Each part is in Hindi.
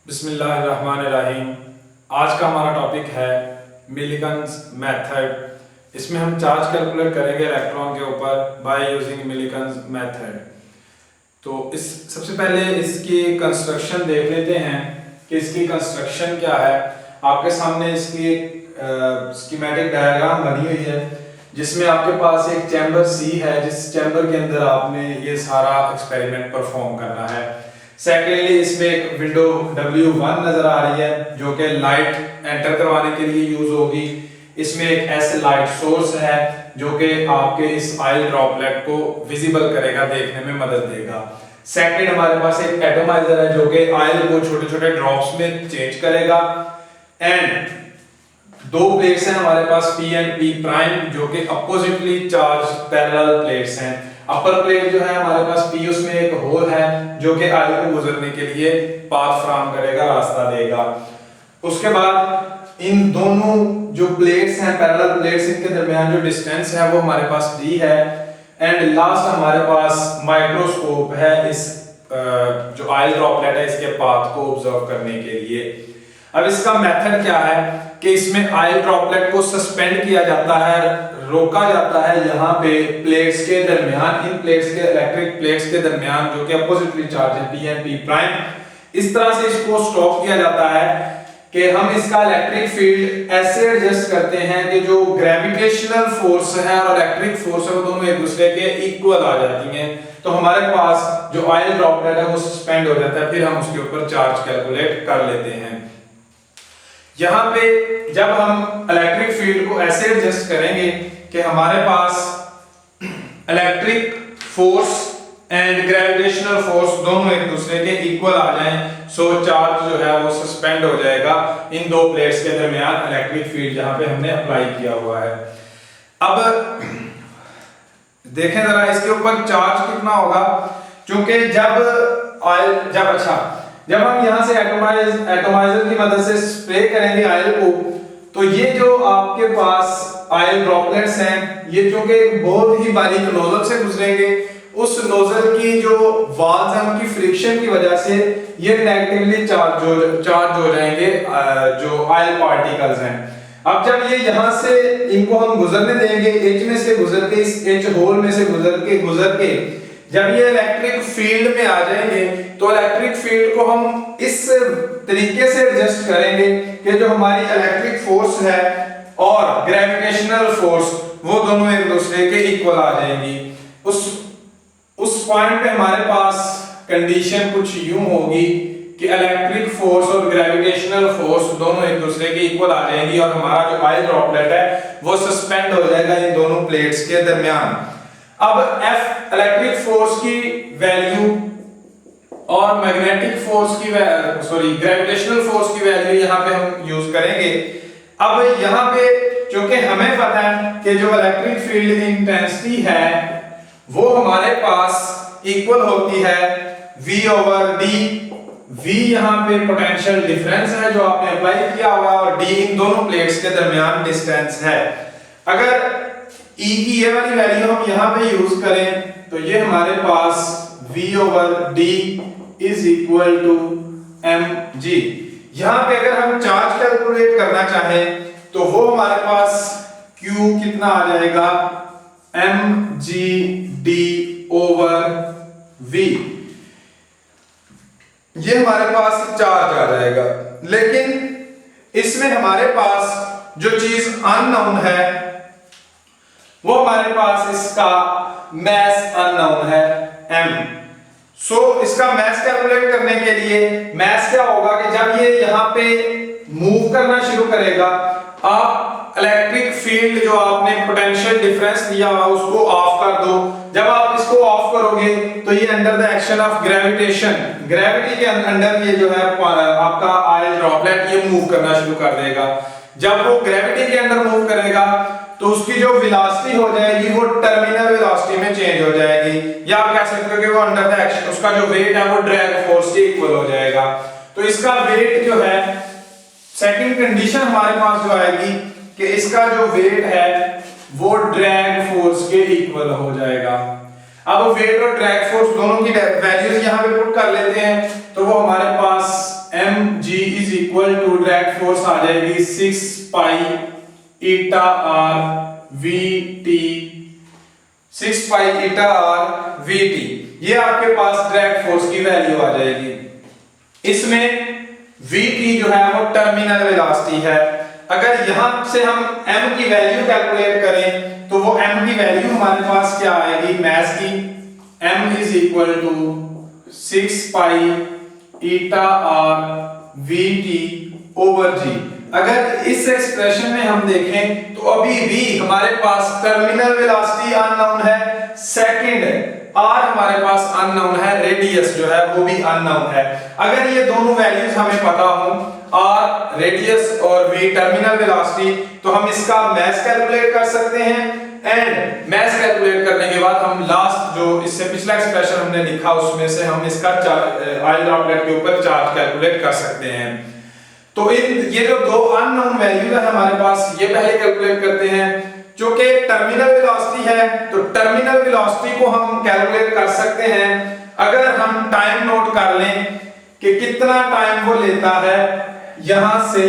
बिस्मिल्लाहिर्रहमानिर्रहीम। आज का हमारा टॉपिक है मिलिकन्स मेथड। इसमें हम चार्ज कैलकुलेट करेंगे इलेक्ट्रॉन के ऊपर बाय यूजिंग मिलिकन्स मेथड। तो इस सबसे पहले इसकी कंस्ट्रक्शन देख लेते हैं कि इसकी कंस्ट्रक्शन क्या है। आपके सामने इसकी स्कीमेटिक डायग्राम बनी हुई है जिसमें आपके पास एक चैम्बर सी है, जिस चैम्बर के अंदर आपने ये सारा एक्सपेरिमेंट परफॉर्म करना है। सेकेंडली इसमें एक विंडो W1 नजर आ रही है जो कि लाइट एंटर करवाने के लिए यूज होगी। इसमें एक ऐसे लाइट सोर्स है जो कि आपके इस ऑयल ड्रॉपलेट को विजिबल करेगा, देखने में मदद देगा। सेकंड हमारे पास एक एटोमाइजर है जो कि ऑयल को छोटे छोटे ड्रॉप्स में चेंज करेगा। एंड दो प्लेट्स हैं हमारे पास P एंड P प्राइम जो कि अपोजिटली चार्ज पैरेलल प्लेट्स हैं। अपर प्लेट जो है हमारे पास P, उसमें एक होल है जो कि ऑयल को गुजरने के लिए पाथ फ्राहम करेगा, रास्ता देगा। उसके बाद इन दोनों जो प्लेट्स हैं पैरेलल प्लेट्स, इनके दरमियान जो डिस्टेंस है वो हमारे पास D है। एंड लास्ट हमारे पास माइक्रोस्कोप है इस जो ऑयल ड्रॉपलेट है इसके पाथ को ऑब्जर्व करने के लिए। अब इसका मेथड क्या है कि इसमें ऑयल ड्रॉपलेट को सस्पेंड किया जाता है, रोका जाता है यहाँ पे प्लेट्स के दरमियान, इन प्लेट्स के इलेक्ट्रिक प्लेट्स के दरमियान जो कि अपोजिटली चार्ज है P एंड P प्राइम। इस तरह से इसको स्टॉप किया जाता है कि हम इसका इलेक्ट्रिक फील्ड ऐसे एडजस्ट करते हैं कि जो ग्रेविटेशनल फोर्स है और इलेक्ट्रिक फोर्स है वो दोनों एक दूसरे के इक्वल आ जाती हैं। तो हमारे पास जो ऑयल ड्रॉपलेट है वो सस्पेंड हो जाता है, फिर हम उसके ऊपर चार्ज कैलकुलेट कर लेते हैं। यहाँ पे जब हम इलेक्ट्रिक फील्ड को ऐसे एडजस्ट करेंगे कि हमारे पास electric force and gravitational force दोनों एक दूसरे के इक्वल आ जाएं, सो चार्ज जो है वो सस्पेंड हो जाएगा इन दो प्लेट्स के दरमियान इलेक्ट्रिक फील्ड जहां पे हमने अप्लाई किया हुआ है। अब देखें जरा इसके ऊपर चार्ज कितना होगा, क्योंकि जब हम यहां से एटोमाइजर की मदद से स्प्रे करेंगे ऑयल को, तो ये जो आपके पास ऑयल ड्रॉपलेट्स हैं ये चूंकि बहुत ही बारीक नोजल से गुजरेंगे, उस नोजल की जो वॉल्स हैं उनकी फ्रिक्शन की वजह से ये नेगेटिवली चार्ज हो जाएंगे जो ऑयल पार्टिकल्स हैं। अब जब ये यहां से इनको हम गुजरने देंगे, एच में से गुजर के, इस एच होल में से गुजर के जब ये इलेक्ट्रिक फील्ड में आ जाएंगे तो इलेक्ट्रिक फील्ड को हम इस तरीके से एडजस्ट करेंगे कि जो हमारी इलेक्ट्रिक फोर्स है और ग्रेविटेशनल फोर्स वो दोनों एक दूसरे के इक्वल आ जाएंगी। उस पॉइंट पे हमारे पास कंडीशन कुछ यूं होगी कि इलेक्ट्रिक फोर्स और ग्रेविटेशनल फोर्स दोनों एक दूसरे के इक्वल आ जाएंगी और हमारा जो ऑयल ड्रॉपलेट है वो सस्पेंड हो जाएगा इन दोनों प्लेट्स के दरमियान। अब F इलेक्ट्रिक फोर्स की वैल्यू और मैग्नेटिक फोर्स की ग्रेविटेशनल फोर्स की वैल्यू यहाँ पे हम यूज करेंगे। अब यहाँ पे क्योंकि हमें पता है कि जो इलेक्ट्रिक फील्ड इंटेंसिटी है वो हमारे पास इक्वल होती है V/d। V यहाँ पे पोटेंशियल डिफरेंस है जो आपने अप्लाई किया हुआ है और D इन दोनों प्लेट्स के दरमियान डिस्टेंस है। अगर E की ये वाली वैल्यू हम यहाँ पे यूज करें तो ये हमारे पास V/d is equal to mg। यहाँ पे अगर हम चार्ज कैलकुलेट करना चाहें तो वो हमारे पास Q कितना आ जाएगा, mgd/v। ये हमारे पास चार्ज आ जाएगा। लेकिन इसमें हमारे पास जो चीज अननोन है वो हमारे पास इसका मैस अननोन है m। सो इसका मैस कैलकुलेट करने के लिए मैस क्या होगा कि जब ये यहाँ पे मूव करना शुरू करेगा, आप इलेक्ट्रिक फील्ड जो आपने पोटेंशियल डिफरेंस दिया हुआ उसको ऑफ कर दो। जब आप इसको ऑफ करोगे तो ये under the action of gravitation, gravity के अंडर ये जो है आपका ऑयल ड्रॉपलेट ये मूव करना शुरू कर देगा। जब वो ग्रेविटी के अंडर मूव करेगा तो उसकी जो वेलोसिटी हो जाएगी वो टर्मिनल वेलोसिटी में चेंज हो जाएगी, या आप कह सकते हो कि वो अंडर द एक्शन उसका जो वेट है वो ड्रैग फोर्स के इक्वल हो जाएगा। तो इसका वेट जो है, सेकंड कंडीशन हमारे पास जो आएगी कि इसका जो वेट है वो ड्रैग फोर्स के इक्वल हो जाएगा। अब वेट और ड्रैग फोर्स दोनों की वैल्यूज यहां पे पुट कर लेते हैं तो वो हमारे पास mg equal to direct force आ जाएगी 6 pi eta R V T, 6 pi eta R V T. ये आपके पास डायरेक्ट फोर्स की वैल्यू आ जाएगी। इसमें वी टी जो है वो टर्मिनल वेलोसिटी है। अगर यहां से हम m की वैल्यू कैलकुलेट करें तो वो m की वैल्यू हमारे पास क्या आएगी मास की, m is equal to 6 pi eta R V T over G. अगर इस एक्सप्रेशन में हम देखें तो अभी v हमारे पास टर्मिनल वेलोसिटी अननोन है, सेकंड r हमारे पास अननोन है, रेडियस जो है वो भी अननोन है। अगर ये दोनों वैल्यूज हमें पता हो, r रेडियस और v टर्मिनल वेलोसिटी, तो हम इसका मास कैलकुलेट कर सकते हैं एंड मास कैलकुलेट करने के बाद हम लास्ट जो इससे पिछला एक्सप्रेशन हमने लिखा उसमें से हम इसका ऑयल ड्रॉपलेट के ऊपर चार्ज कैलकुलेट कर सकते हैं। तो ये जो दो अननोन वैल्यू है हमारे पास, ये पहले कैलकुलेट करते हैं। जो कि टर्मिनल वेलोसिटी है तो टर्मिनल वेलोसिटी को हम कैलकुलेट कर सकते हैं अगर हम टाइम नोट कर लें कि कितना टाइम वो लेता है यहां से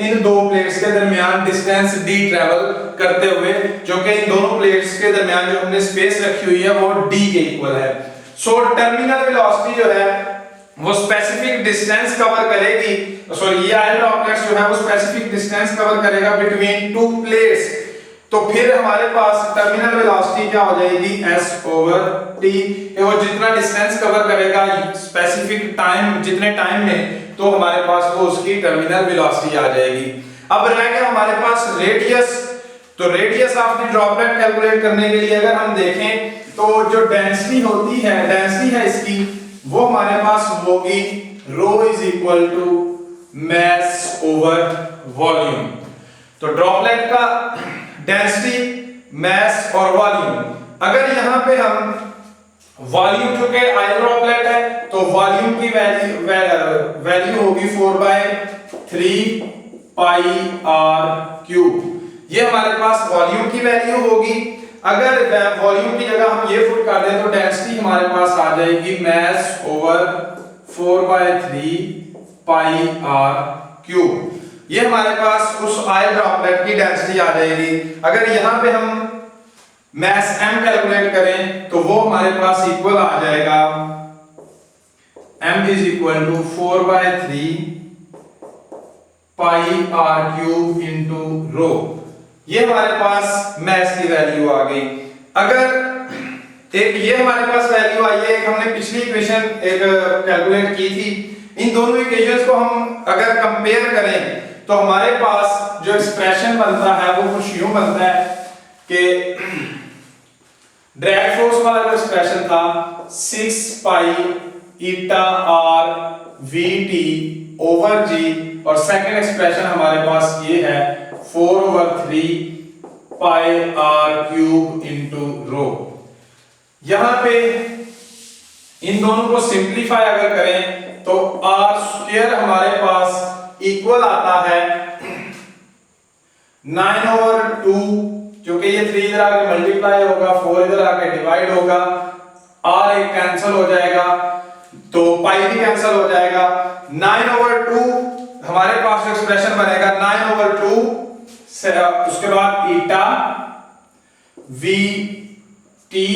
इन दो प्लेट्स के दरमियान डिस्टेंस d ट्रेवल करते हुए, जो कि इन दोनों प्लेट्स के दरमियान जो हमने स्पेस रखी हुई है वो d के इक्वल है। सो टर्मिनल वेलोसिटी जो है वो स्पेसिफिक डिस्टेंस कवर करेगी, सॉरी ये ऑयल ड्रॉपलेट्स जो है वो स्पेसिफिक डिस्टेंस कवर करेगा बिटवीन टू प्लेट्स। तो फिर हमारे पास टर्मिनल वेलोसिटी क्या हो जाएगी s ओवर t। वो जितना डिस्टेंस कवर करेगा स्पेसिफिक टाइम, जितने टाइम में, तो हमारे पास वो उसकी टर्मिनल वेलोसिटी आ जाएगी। अब रह गया हमारे पास रेडियस। तो radius of the droplet calculate करने के लिए अगर हम देखें तो जो डेंसिटी होती है, डेंसिटी है इसकी, वो हमारे पास होगी rho is equal to mass over volume. तो ड्रॉपलेट का डेंसिटी, मास और वॉल्यूम, अगर यहां पे हम वॉल्यूम जो कि ऑयल ड्रॉपलेट है तो वॉल्यूम की वैल्यू होगी 4/3 पाई आर क्यूब। ये हमारे पास वॉल्यूम की वैल्यू होगी। अगर वॉल्यूम की जगह हम ये पुट कर दें तो डेंसिटी हमारे पास आ जाएगी mass over 4/3 pi R cube. ये हमारे पास उस ऑयल ड्रॉपलेट की डेंसिटी आ जाएगी। अगर यहां पे हम मास m कैलकुलेट करें तो वो हमारे पास इक्वल आ जाएगा m is equal to 4/3 pi R cube into rho. ये हमारे पास मास की वैल्यू आ गई। अगर एक ये हमारे पास वैल्यू आई है, एक हमने पिछली इक्वेशन एक कैलकुलेट की थी, इन दोनों इक्वेशंस को हम अगर कंपेयर करें तो हमारे पास जो एक्सप्रेशन बनता है वो कुछ यूं बनता है कि डायरेक्ट फोर्स वाला जो एक्सप्रेशन था 6 pi eta R V T over जी, और सेकंड एक्सप्रेशन हमारे पास ये है 4/3 पाई आर क्यूब इंटू रो। यहां पे इन दोनों को सिंप्लीफाई अगर करें तो आर स्क्वायर हमारे पास इक्वल आता है 9/2, जो कि ये 3 इधर आके मल्टीप्लाई होगा, 4 इधर आके डिवाइड होगा, r एक कैंसिल हो जाएगा तो पाई भी कैंसिल हो जाएगा। 9/2 हमारे पास एक्सप्रेशन बनेगा 9/2 से उसके बाद ईटा वी टी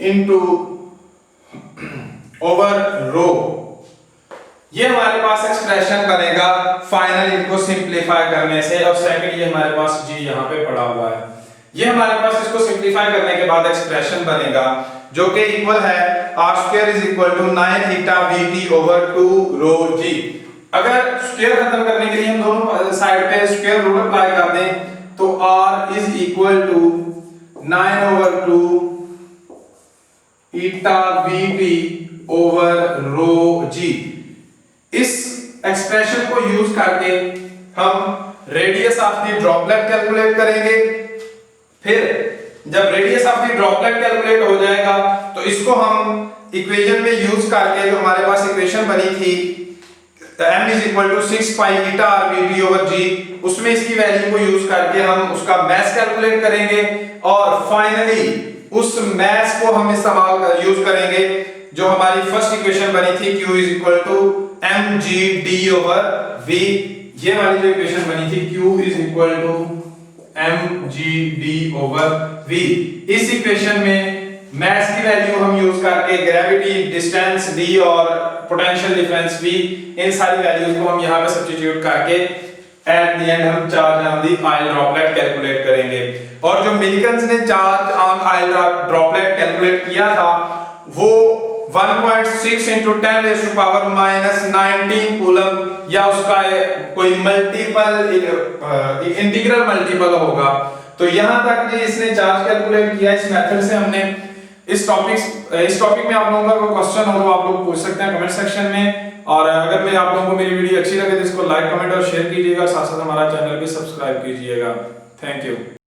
इंटू ओवर रो। ये हमारे पास एक्सप्रेशन बनेगा फाइनल इनको सिंपलीफाई करने से। और सेकंड ये हमारे पास जी यहाँ पे पड़ा हुआ है, ये हमारे पास इसको सिंपलीफाई करने के बाद एक्सप्रेशन बनेगा जो कि इक्वल है r square is equal to 9 eta V T over 2 rho G. अगर स्क्वायर खत्म करने के लिए हम दोनों साइड पे स्क्वायर रूट अप्लाई कर दें तो r is equal to 9/2 eta V T over rho G. इस एक्सप्रेशन को यूज करके हम radius of the droplet calculate करेंगे। फिर जब radius of the droplet calculate हो जाएगा तो इसको हम इक्वेशन में यूज करके, जो हमारे पास इक्वेशन बनी थी m is equal to 6 pi eta R V T over G, उसमें इसकी वैल्यू को यूज करके हम उसका मास कैलकुलेट करेंगे और फाइनली उस मास को हम इस्तेमाल यूज करेंगे जो हमारी फर्स्ट इक्वेशन बनी थी q is equal to mgd/v। ये वाली जो इक्वेशन बनी थी q is equal to mgd/v। इस इक्वेशन में मास की वैल्यू हम यूज करके ग्रेविटी, डिस्टेंस d और पोटेंशियल डिफरेंस v, इन सारी वैल्यूज को हम यहां पे सब्स्टिट्यूट करके एट द एंड हम charge on the oil droplet calculate करेंगे। और जो मिलिकन्स ने charge on oil droplet calculate किया था वो 1.6 into 10 raised to power -19 coulomb, या उसका कोई मल्टीपल इंटीग्रल मल्टीपल होगा। तो यहां तक जो इसने चार्ज कैलकुलेट किया इस मेथड से हमने। इस टॉपिक में आप लोगों का कोई क्वेश्चन हो तो आप लोग पूछ सकते हैं कमेंट सेक्शन में। और अगर मैं आप लोगों को मेरी वीडियो अच्छी लगे तो इसको लाइक, कमेंट और शेयर कीजिएगा। साथ साथ हमारा चैनल भी सब्सक्राइब कीजिएगा। Thank you.